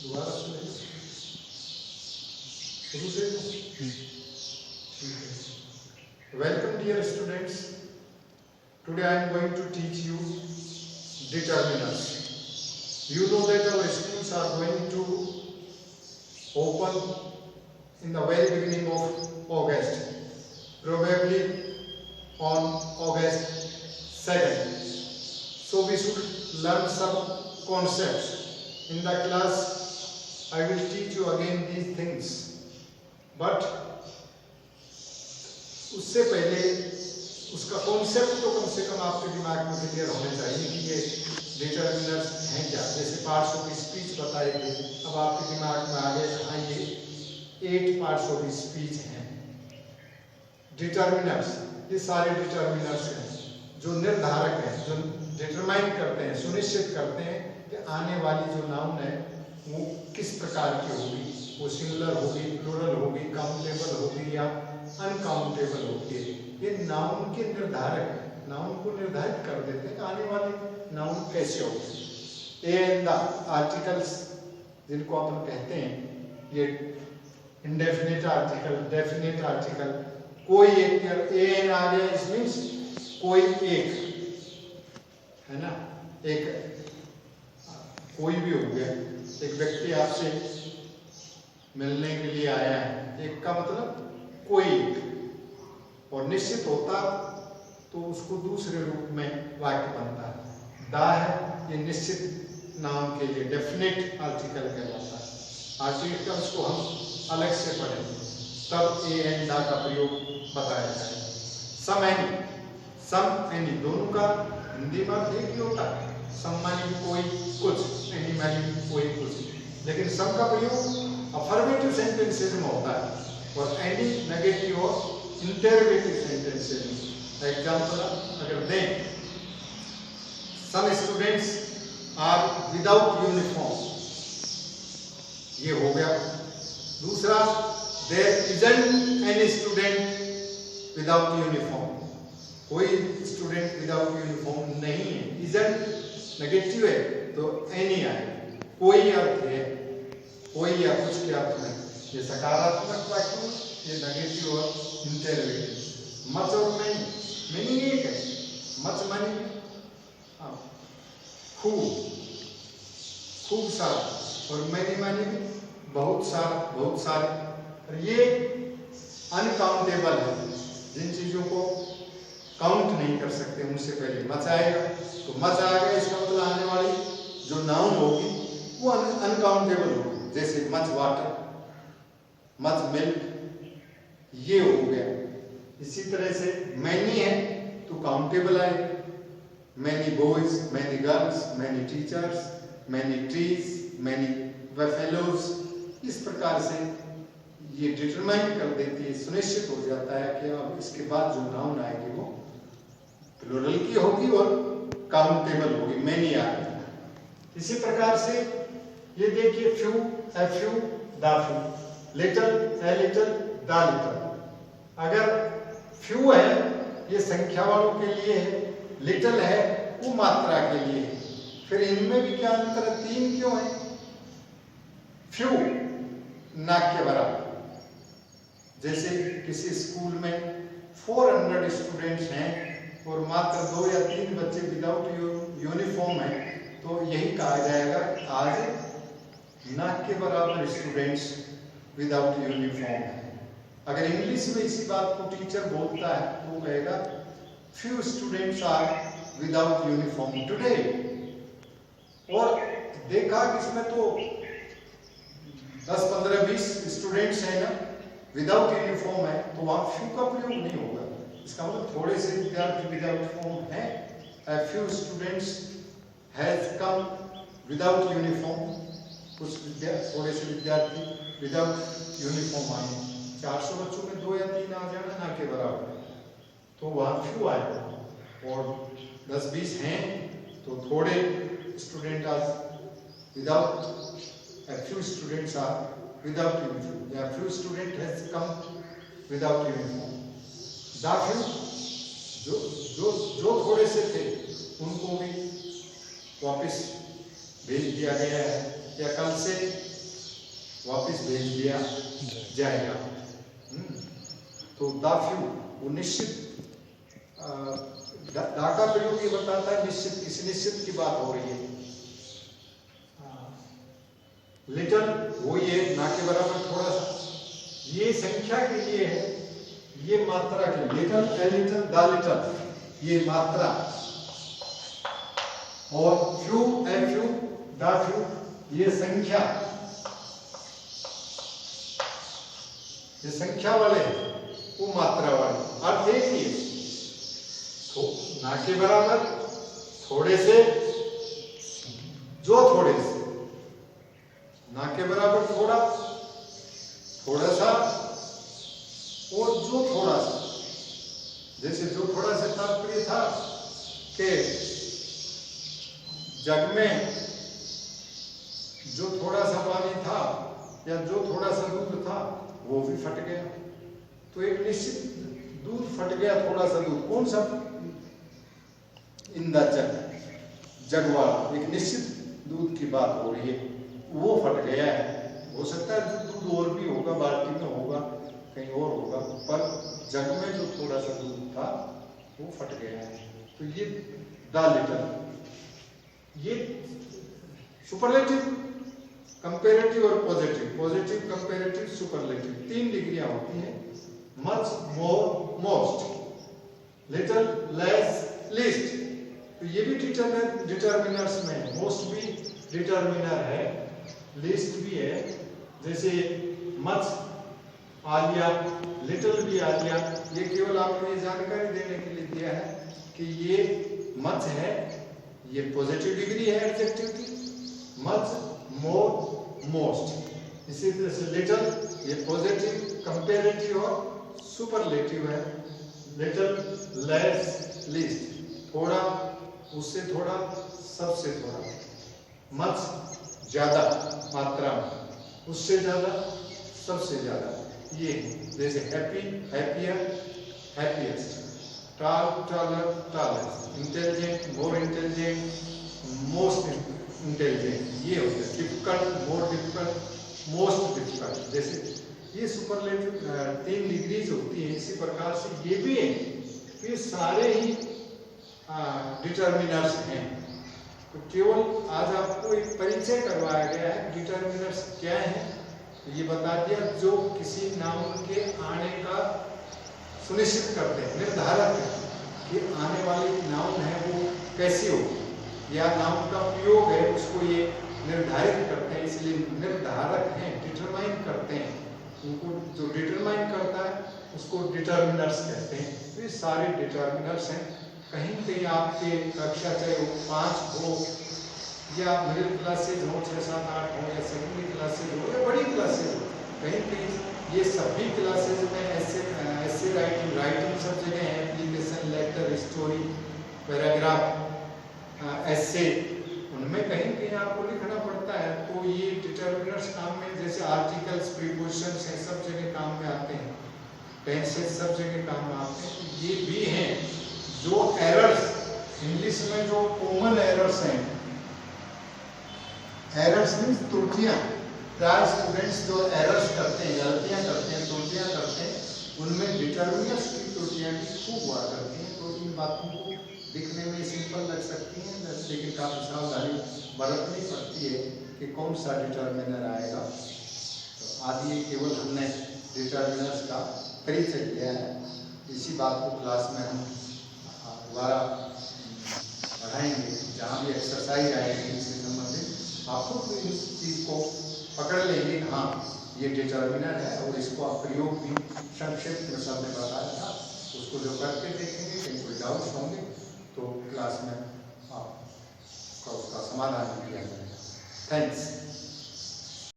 दोबारा सुनिए शुरू से। ठीक है। Welcome dear students. Today I am going to teach you determiners. You know that our schools are going to open in the very beginning of August, probably on August 2nd. So we should learn some concepts. In the class I will teach you again these things, but उससे पहले उसका concept तो कम से कम आपके दिमाग में clear होने चाहिए कि ये डिटरमिनर्स हैं क्या। जैसे पार्ट्स ऑफ स्पीच बताए थे, अब आपके दिमाग में आ गए हाँ ये 8 पार्ट्स ऑफ स्पीच हैं। डिटरमिनर्स, ये सारे डिटरमिनर्स हैं जो निर्धारक हैं, जो डिटरमाइन करते हैं, सुनिश्चित करते हैं कि आने वाली जो नाउन है वो किस प्रकार की होगी, वो सिंगुलर होगी, प्लूरल होगी, काउंटेबल होगी या अनकाउंटेबल होगी। ये नाउन के निर्धारक है, नाउन को निर्धारित कर देते हैं कि आने वाली नाउन कैसे होगी। एंड द आर्टिकल्स जिनको अपन कहते हैं, ये इंडेफिनिट आर्टिकल, डेफिनिट आर्टिकल, कोई एक एन आ गया इस मीन्स कोई एक है ना, एक कोई भी हो गया। एक व्यक्ति आपसे मिलने के लिए आया है, एक का मतलब कोई एक, और निश्चित होता तो उसको दूसरे रूप में वाक्य बनता है। दा है ये निश्चित नाम के लिए डेफिनेट आर्टिकल कहलाता है। आर्टिकल्स को हम अलग से पढ़ेंगे तब ए एन दा का प्रयोग बताया जाएगा। सम एनी दोनों का हिंदी में एक ही होता है। सम मानी कोई कुछ, एनी मानी कोई कुछ, लेकिन सम का प्रयोग अफर्मेटिव सेंटेंसेस में होता है और एनी नेगेटिव और इंटरोगेटिव सेंटेंसेस में। एग्जांपल अगर दें, some students are without uniform, ये हो गया। दूसरा, there isn't any student without uniform, कोई स्टूडेंट विदाउट यूनिफॉर्म नहीं है। इजंट नेगेटिव है तो एनी आए, कोई अर्थ है, कोई या कुछ के अर्थ में। ये सकारात्मक वाक्य, ये नेगेटिव और इंटरोगेटिव। मच और मीनिंग एक है। मच मानी खूब, खूब सारा, और मैनी मानी बहुत सारा, बहुत सारे। और ये अनकाउंटेबल है, जिन चीजों को काउंट नहीं कर सकते उनसे पहले मच आएगा। तो मच आएगा, इसका मतलब आने वाली जो नाउन होगी वो अनकाउंटेबल होगी। जैसे मच वाटर, मच मिल्क, ये हो गया। इसी तरह से मैनी है तो काउंटेबल आए। Many boys, many girls, many teachers, many trees, many buffaloes, इस प्रकार से ये डिटरमाइन कर देती है, सुनिश्चित हो जाता है कि अब इसके बाद जो नाउन आएगी वो प्लूरल की होगी और काउंटेबल होगी, मैनी आएगी। इसी प्रकार से ये देखिए, फ्यू है, फ्यू दा फ्यू, लिटिल है, लिटिल दा लिटिल। अगर फ्यू है ये संख्या वालों के लिए है, लिटिल है वो मात्रा के लिए है। फिर इनमें भी क्या अंतर है, 3 क्यों है? फ्यू ना के बराबर। जैसे किसी स्कूल में 400 स्टूडेंट्स हैं और मात्र 2 या 3 बच्चे विदाउट यूनिफॉर्म है, तो यही कहा जाएगा आज ना के बराबर स्टूडेंट्स विदाउट यूनिफॉर्म है। अगर इंग्लिश में इसी बात को टीचर बोलता है तो कहेगा few students are without uniform today. और देखा कि इसमें तो 10, 15, 20 स्टूडेंट्स हैं ना विदाउट यूनिफॉर्म है, तो वहां फ्यू का प्रयोग नहीं होगा। इसका मतलब थोड़े से विद्यार्थी विदाउट यूनिफॉर्म है। Few students has come without uniform, कुछ थोड़े से विद्यार्थी विदाउट यूनिफॉर्म आए। 400 बच्चों में 2 या 3 आ जाना ना के बराबर, तो वहां फ्यू आएगा। और 10-20 हैं तो थोड़े student are without, few students are without uniform, या few student has come without uniform. The few जो थोड़े से थे उनको भी वापस भेज दिया गया है, या कल से वापस भेज दिया जाएगा। तो द फ्यू वो निश्चित दा का प्रयोग ये बताता है निश्चित, किसी निश्चित की बात हो रही है। लिटल वो ये ना के बराबर थोड़ा सा, ये संख्या के लिए है, ये मात्रा के लिए little a little the little ये मात्रा, और few a few the few ये संख्या, ये संख्या वाले वो मात्रा वाले। अर्थ एक ही है, तो ना के बराबर थोड़े से, जो थोड़े से, ना के बराबर थोड़ा, थोड़ा सा और जो थोड़ा सा। जैसे जो थोड़ा सा तात्पर्य था कि जग में जो थोड़ा सा पानी था या जो थोड़ा सा दूध था वो भी फट गया। तो एक निश्चित दूध फट गया, थोड़ा सा दूध, कौन सा? इन द जग, जग वाला एक निश्चित दूध की बात हो रही है, वो फट गया है। हो सकता है दूध और भी होगा, बाल्टी में होगा, कहीं और होगा, पर जग में जो थोड़ा सा दूध था वो फट गया है। तो ये द लिटल, ये सुपरलेटिव, कंपैरेटिव और पॉजिटिव, पॉजिटिव, कंपैरेटिव, सुपरलेटिव, 3 डिग्रियां होती हैं। मच, मोर, मोस्ट, लिटिल, लेस, लीस्ट। तो ये भी डिटर्मिनर्स में है। मोस्ट भी डिटर्मिनर है, लीस्ट भी है। जैसे मच आ लिया, लिटिल भी आ लिया। ये केवल आपको ये जानकारी देने के लिए दिया है कि ये मच है, ये पॉजिटिव डिग्री है एडजेक्टिव की, मच, मोर, मोस्ट। इसी तरह से लिटिल ये पॉजिटिव, कंपैरेटिव और सुपरलेटिव है। लिटिल, लेस, लीस्ट, थोड़ा, उससे थोड़ा, सबसे थोड़ा। मच ज्यादा मात्रा में, उससे ज्यादा, सबसे ज्यादा। ये जैसे हैप्पी, हैप्पियर, हैप्पीएस्ट, टाल, taller, tallest, intelligent, more intelligent, most intelligent, ये होता है। Difficult, more difficult, most difficult. जैसे ये सुपरलेटिव 3 डिग्रीज होती है। इसी प्रकार से ये भी है, ये सारे ही डिटर्मिनर्स हैं। तो केवल आज आपको एक परिचय करवाया गया है, डिटर्मिनर्स क्या है ये बता दिया, जो किसी नाउन के आने का सुनिश्चित करते हैं, निर्धारक है कि आने वाली नाउन है वो कैसी हो, या नाउन का प्रयोग है उसको ये निर्धारित करते हैं, इसलिए निर्धारक हैं, डिटरमाइन करते हैं। उनको जो डिटरमाइन करता है उसको डिटर्मिनर्स कहते हैं। तो ये सारे डिटर्मिनर्स हैं। कहीं कहीं आपके कक्षा चाहे वो 5 हो या मिडिल क्लासेज हो, 6, 7, 8 हो, या सेकेंडरी क्लासेज हो या बड़ी क्लासेज हो, कहीं कहीं ये सभी क्लासेज में ऐसे राइटिंग सब जगह है। एप्लीकेशन, लेटर, स्टोरी, पैराग्राफ, ऐसे, उनमें कहीं कहीं आपको लिखना पड़ता है। तो ये डिटर्मिनर्स काम में, जैसे आर्टिकल्स, प्रीपोजिशंस हैं, सब जगह काम में आते हैं, टेंसेस सब जगह काम में आते हैं। तो ये भी हैं जो एरर्स, इंग्लिश में जो कॉमन एरर्स हैं, एरर्स मीन्स त्रुटियां। प्राय स्टूडेंट्स जो एरर्स करते हैं, गलतियां करते हैं, त्रुटियां करते हैं, उनमें डिटर्मिनर्स की त्रुटियां भी खूब हुआ करती हैं। तो इन बातों को दिखने में सिंपल लग सकती हैं, लेकिन काफी सावधानी बरतनी पड़ती है कि कौन सा डिटर्मिनर आएगा। तो आज ये केवल हमने डिटर्मिनर्स का परिचय दिया है। इसी बात को क्लास में हम दोबारा पढ़ाएंगे, जहाँ भी एक्सरसाइज आएगी इनसे संबंधित आपको तो इस चीज़ को पकड़ लेंगे। हाँ, ये डिटर्मिनर है और इसको आप प्रयोग भी संक्षिप्त में सबने बताया था, उसको जो करके देखेंगे, कहीं कोई डाउट्स होंगे तो क्लास में आपका उसका समाधान किया जाएगा। थैंक्स।